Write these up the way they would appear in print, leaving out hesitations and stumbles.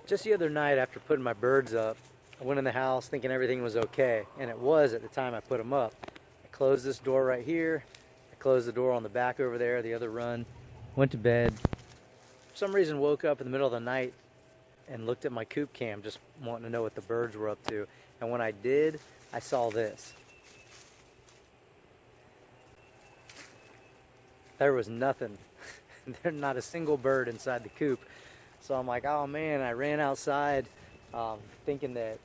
Just the other night after putting my birds up, I went in the house thinking everything was okay, and it was at the time I put them up. I closed this door right here, I closed the door on the back over there, the other run, went to bed. For some reason woke up in the middle of the night and looked at my coop cam just wanting to know what the birds were up to. And when I did, I saw this. There was nothing. There's not a single bird inside the coop. So I'm like, oh man, I ran outside thinking that,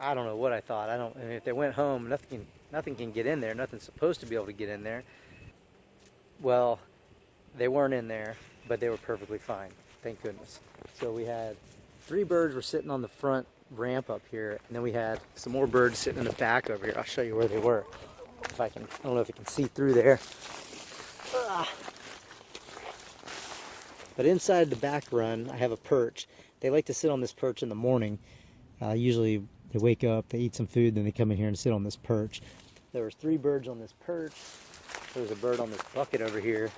I don't know what I thought. I mean, if they went home, nothing can get in there. Nothing's supposed to be able to get in there. Well, they weren't in there, but they were perfectly fine. Thank goodness. So we had 3 birds were sitting on the front ramp up here, and then we had some more birds sitting in the back over here. I'll show you where they were. If I can, I don't know if you can see through there. But inside the back run, I have a perch. They like to sit on this perch in the morning. Usually they wake up, they eat some food, then they come in here and sit on this perch. There was 3 birds on this perch. There was a bird on this bucket over here.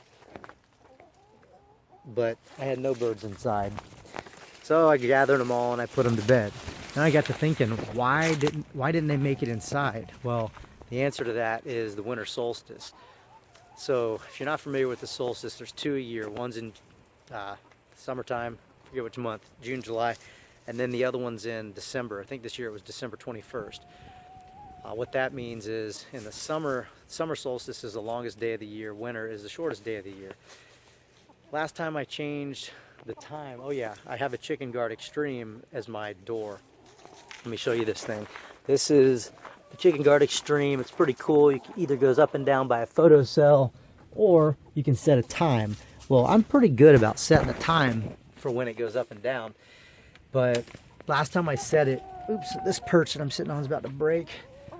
But I had no birds inside. So I gathered them all and I put them to bed. And I got to thinking, why didn't they make it inside? Well, the answer to that is the winter solstice. So if you're not familiar with the solstice, there's 2 a year. One's in summertime, I forget which month, June, July, and then the other one's in December. I think this year it was December 21st. What that means is in the summer solstice is the longest day of the year, winter is the shortest day of the year. Last time I changed the time, oh yeah, I have a Chicken Guard Extreme as my door. Let me show you this thing. This is the Chicken Guard Extreme. It's pretty cool. It either goes up and down by a photocell or you can set a time. Well, I'm pretty good about setting the time for when it goes up and down. But last time I set it, oops, this perch that I'm sitting on is about to break.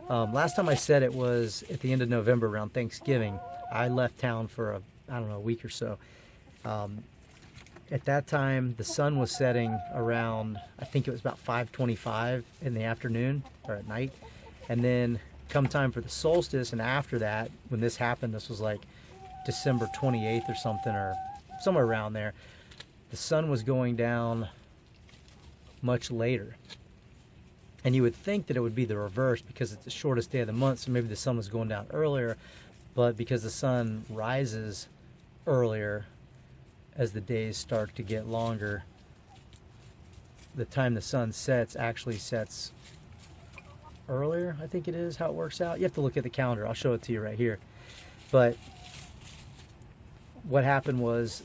Last time I set it was at the end of November around Thanksgiving. I left town for a week or so. At that time, the sun was setting around, I think it was about 5:25 in the afternoon or at night. And then come time for the solstice, and after that, when this happened, this was like December 28th or something, or somewhere around there, the sun was going down much later. And you would think that it would be the reverse because it's the shortest day of the month, so maybe the sun was going down earlier, but because the sun rises earlier as the days start to get longer, the time the sun sets actually sets earlier, I think it is how it works out. You have to look at the calendar. I'll show it to you right here. But what happened was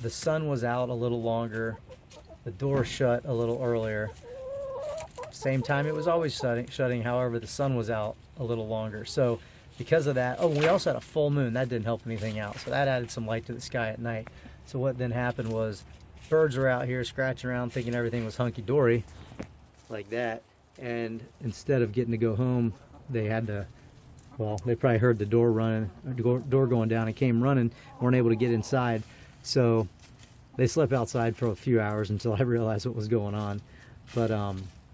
the sun was out a little longer, the door shut a little earlier. Same time it was always shutting, however, the sun was out a little longer. So because of that, oh, we also had a full moon. That didn't help anything out. So that added some light to the sky at night. So what then happened was birds were out here scratching around thinking everything was hunky-dory like that. And instead of getting to go home, they had to, well, they probably heard the door running, door going down and came running, weren't able to get inside. So they slept outside for a few hours until I realized what was going on. But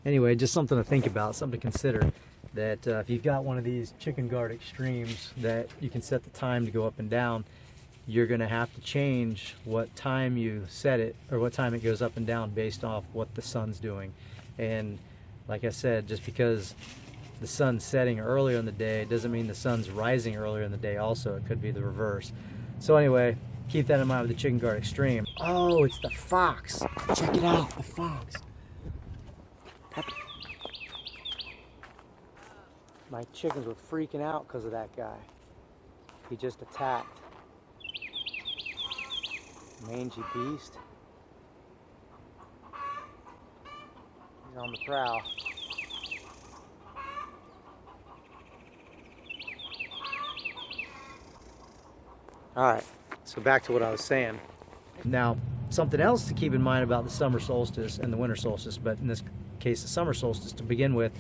anyway, just something to think about, something to consider, that if you've got one of these Chicken Guard Extremes that you can set the time to go up and down, you're going to have to change what time you set it, or what time it goes up and down based off what the sun's doing. And like I said, just because the sun's setting earlier in the day doesn't mean the sun's rising earlier in the day also. It could be the reverse. So anyway, keep that in mind with the Chicken Guard Extreme. Oh, it's the fox. Check it out, the fox. My chickens were freaking out because of that guy. He just attacked. Mangy beast. He's on the prowl. Alright, so back to what I was saying. Now, something else to keep in mind about the summer solstice and the winter solstice, but in this case the summer solstice to begin with,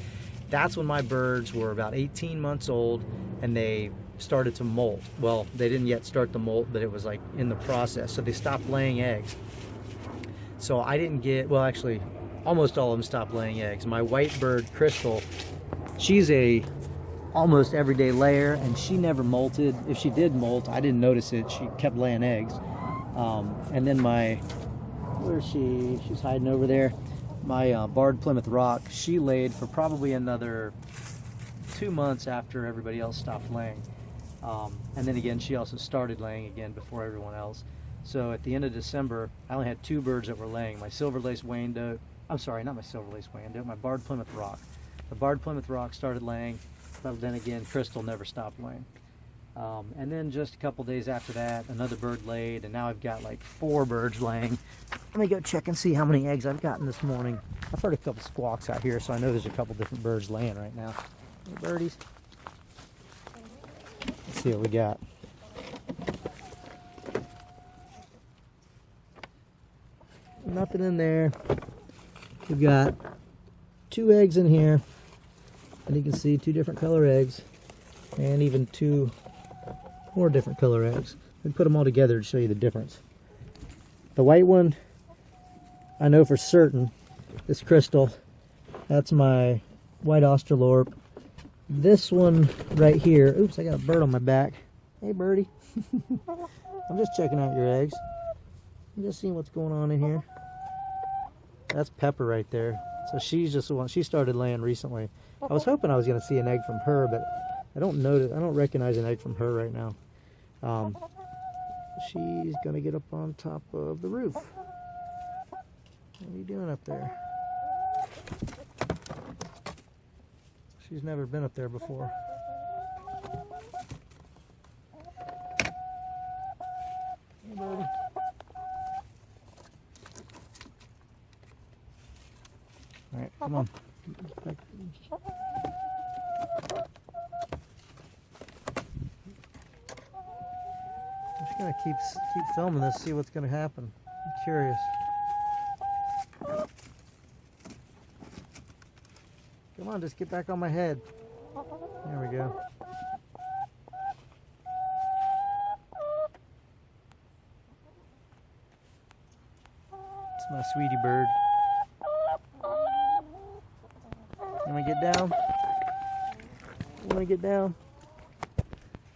that's when my birds were about 18 months old and they started to molt. Well, they didn't yet start to molt, but it was like in the process. So they stopped laying eggs. So I didn't get, well actually, almost all of them stopped laying eggs. My white bird, Crystal, she's a almost everyday layer and she never molted. If she did molt, I didn't notice it. She kept laying eggs. And then where is she? She's hiding over there. my barred Plymouth Rock, she laid for probably another 2 months after everybody else stopped laying. And then again, she also started laying again before everyone else. So at the end of December, I only had 2 birds that were laying. My silver lace Wyandotte, I'm sorry, not my silver lace Wyandotte, my barred Plymouth Rock. The barred Plymouth Rock started laying, but then again, Crystal never stopped laying. And then just a couple days after that, another bird laid, and now I've got like 4 birds laying. Let me go check and see how many eggs I've gotten this morning. I've heard a couple squawks out here, so I know there's a couple different birds laying right now. Hey, birdies. Let's see what we got. Nothing in there. We've got 2 eggs in here, and you can see 2 different color eggs, and even 2 more different color eggs. We put them all together to show you the difference. The white one, I know for certain, is Crystal. That's my white Australorp. This one right here, oops, I got a bird on my back. Hey, birdie. I'm just checking out your eggs. I'm just seeing what's going on in here. That's Pepper right there. So she's just the one, she started laying recently. I was hoping I was going to see an egg from her, but I don't recognize an egg from her right now. She's going to get up on top of the roof. What are you doing up there? She's never been up there before. Hey, buddy. All right, come on. I'm just gonna keep filming this, see what's gonna happen. I'm curious. Come on, just get back on my head. There we go. It's my sweetie bird. You wanna get down? You wanna get down?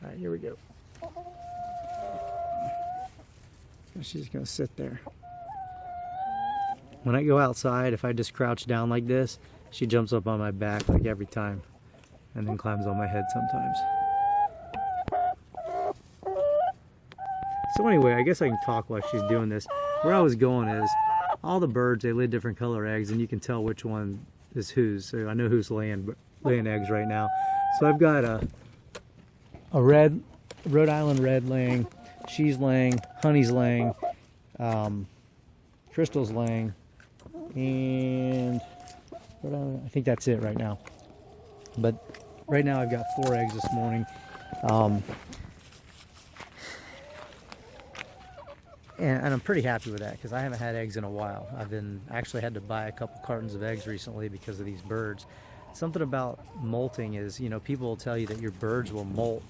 Alright, here we go. She's gonna sit there. When I go outside, if I just crouch down like this, she jumps up on my back like every time, and then climbs on my head sometimes. So anyway, I guess I can talk while she's doing this. Where I was going is, all the birds, they lay different color eggs, and you can tell which one is whose. So I know who's laying eggs right now. So I've got a Rhode Island red laying, she's laying, Honey's laying, Crystal's laying, and I think that's it right now. But right now I've got 4 eggs this morning. And I'm pretty happy with that because I haven't had eggs in a while. I actually had to buy a couple cartons of eggs recently because of these birds. Something about molting is, people will tell you that your birds will molt.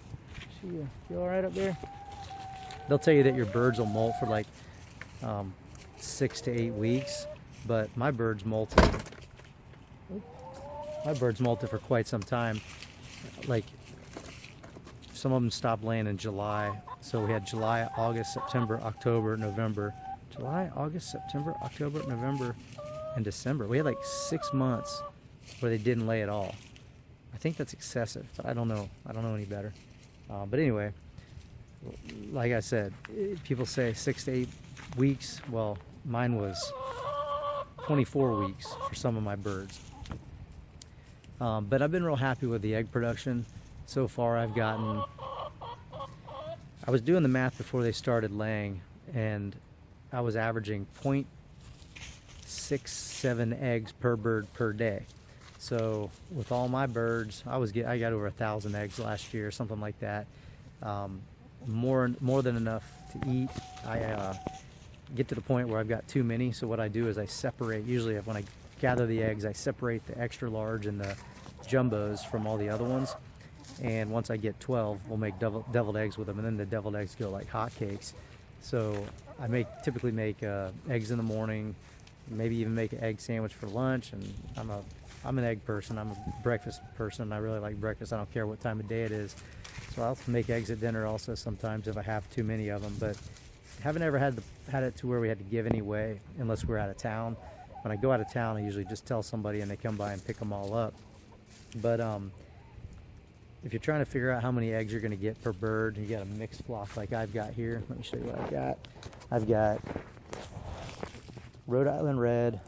You all right up there? They'll tell you that your birds will molt for like 6 to 8 weeks, but my birds molted. My birds molted for quite some time. Like, some of them stopped laying in July. So we had July, August, September, October, November. July, August, September, October, November, and December. We had like 6 months where they didn't lay at all. I think that's excessive, but I don't know. I don't know any better. But anyway, like I said, people say 6 to 8 weeks. Well, mine was 24 weeks for some of my birds. But I've been real happy with the egg production. So far I was doing the math before they started laying, and I was averaging 0.67 eggs per bird per day. So with all my birds, I got over 1,000 eggs last year, something like that. More than enough to eat. I get to the point where I've got too many, so what I do is I separate. Usually when I gather the eggs, I separate the extra large and the jumbos from all the other ones. And once I get 12, we'll make deviled eggs with them, and then the deviled eggs go like hotcakes. So I typically make eggs in the morning, maybe even make an egg sandwich for lunch. And I'm an egg person. I'm a breakfast person. I really like breakfast. I don't care what time of day it is. So I'll make eggs at dinner also sometimes if I have too many of them. But haven't ever had it to where we had to give any away unless we're out of town. when I go out of town, I usually just tell somebody and they come by and pick them all up. But if you're trying to figure out how many eggs you're going to get per bird, you got a mixed flock like I've got here. Let me show you what I've got. I've got Rhode Island Red,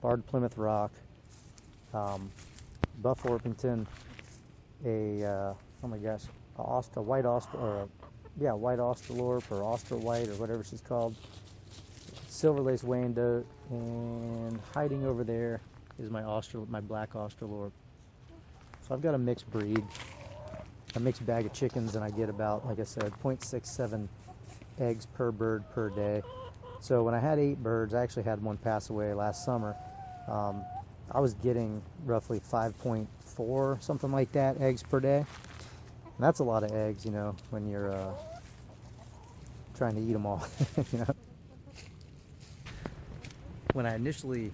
Barred Plymouth Rock, Buff Orpington, oh my gosh, white Australorp or Austral White or whatever she's called, Silver Lace Wyandotte, and hiding over there is my black Australorp. So I've got a mixed breed, a mixed bag of chickens, and I get about, like I said, 0.67 eggs per bird per day. So when I had 8 birds, I actually had one pass away last summer. I was getting roughly 5.4, something like that, eggs per day. And that's a lot of eggs, you know, when you're trying to eat them all. You know? When I initially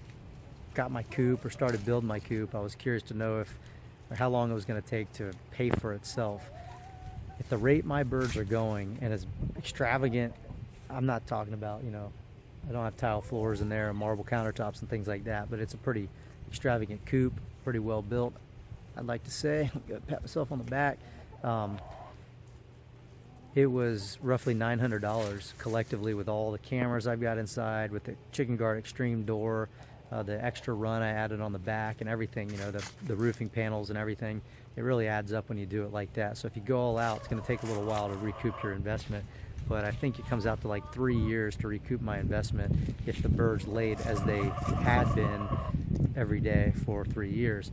got my coop or started building my coop, I was curious to know how long it was going to take to pay for itself. At the rate my birds are going, and as extravagant, I'm not talking about, you know, I don't have tile floors in there and marble countertops and things like that, but it's a pretty extravagant coop, pretty well built, I'd like to say. I'm gonna pat myself on the back. It was roughly $900 collectively with all the cameras I've got inside, with the Chicken Guard Extreme door, the extra run I added on the back and everything, you know, the roofing panels and everything. It really adds up when you do it like that. So if you go all out, it's going to take a little while to recoup your investment. But I think it comes out to like 3 years to recoup my investment if the birds laid as they had been every day for 3 years.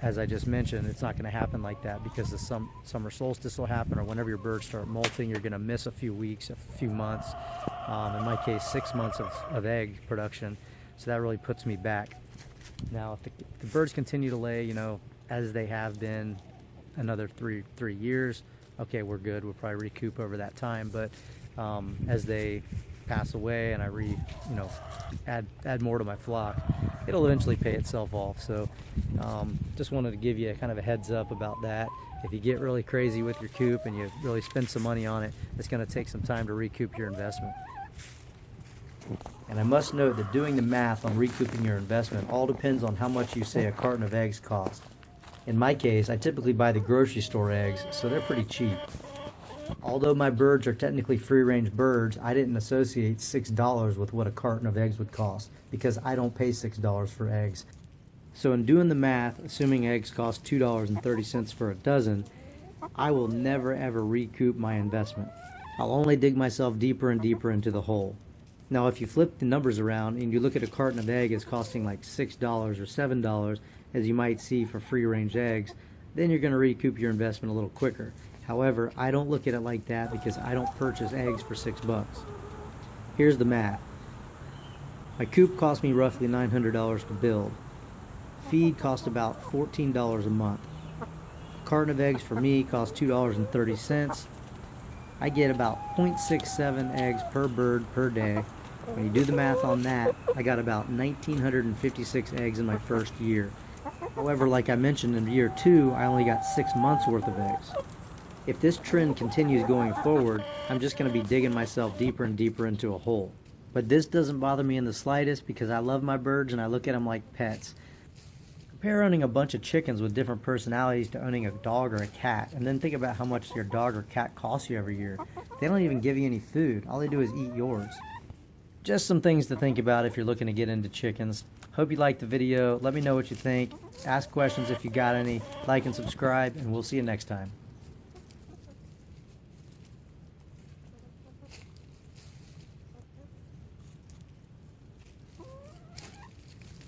As I just mentioned, it's not going to happen like that because the summer solstice will happen, or whenever your birds start molting, you're going to miss a few weeks, a few months. In my case, 6 months of egg production. So that really puts me back. Now, if the birds continue to lay, you know, as they have been another three years, okay, we're good. We'll probably recoup over that time. But as they pass away and I add more to my flock, it'll eventually pay itself off. So just wanted to give you kind of a heads up about that. If you get really crazy with your coop and you really spend some money on it, it's going to take some time to recoup your investment. And I must note that doing the math on recouping your investment all depends on how much you say a carton of eggs cost. In my case, I typically buy the grocery store eggs, so they're pretty cheap. Although my birds are technically free-range birds, I didn't associate $6 with what a carton of eggs would cost, because I don't pay $6 for eggs. So in doing the math, assuming eggs cost $2.30 for a dozen, I will never ever recoup my investment. I'll only dig myself deeper and deeper into the hole. Now if you flip the numbers around and you look at a carton of egg as costing like $6 or $7, as you might see for free-range eggs, then you're going to recoup your investment a little quicker. However, I don't look at it like that because I don't purchase eggs for $6. Here's the math. My coop cost me roughly $900 to build. Feed cost about $14 a month. A carton of eggs for me costs $2.30. I get about 0.67 eggs per bird per day. When you do the math on that, I got about 1,956 eggs in my first year. However, like I mentioned, in year 2, I only got 6 months worth of eggs. If this trend continues going forward, I'm just going to be digging myself deeper and deeper into a hole. But this doesn't bother me in the slightest because I love my birds and I look at them like pets. Compare owning a bunch of chickens with different personalities to owning a dog or a cat, and then think about how much your dog or cat costs you every year. They don't even give you any food. All they do is eat yours. Just some things to think about if you're looking to get into chickens. Hope you liked the video. Let me know what you think. Ask questions if you got any. Like and subscribe, and we'll see you next time.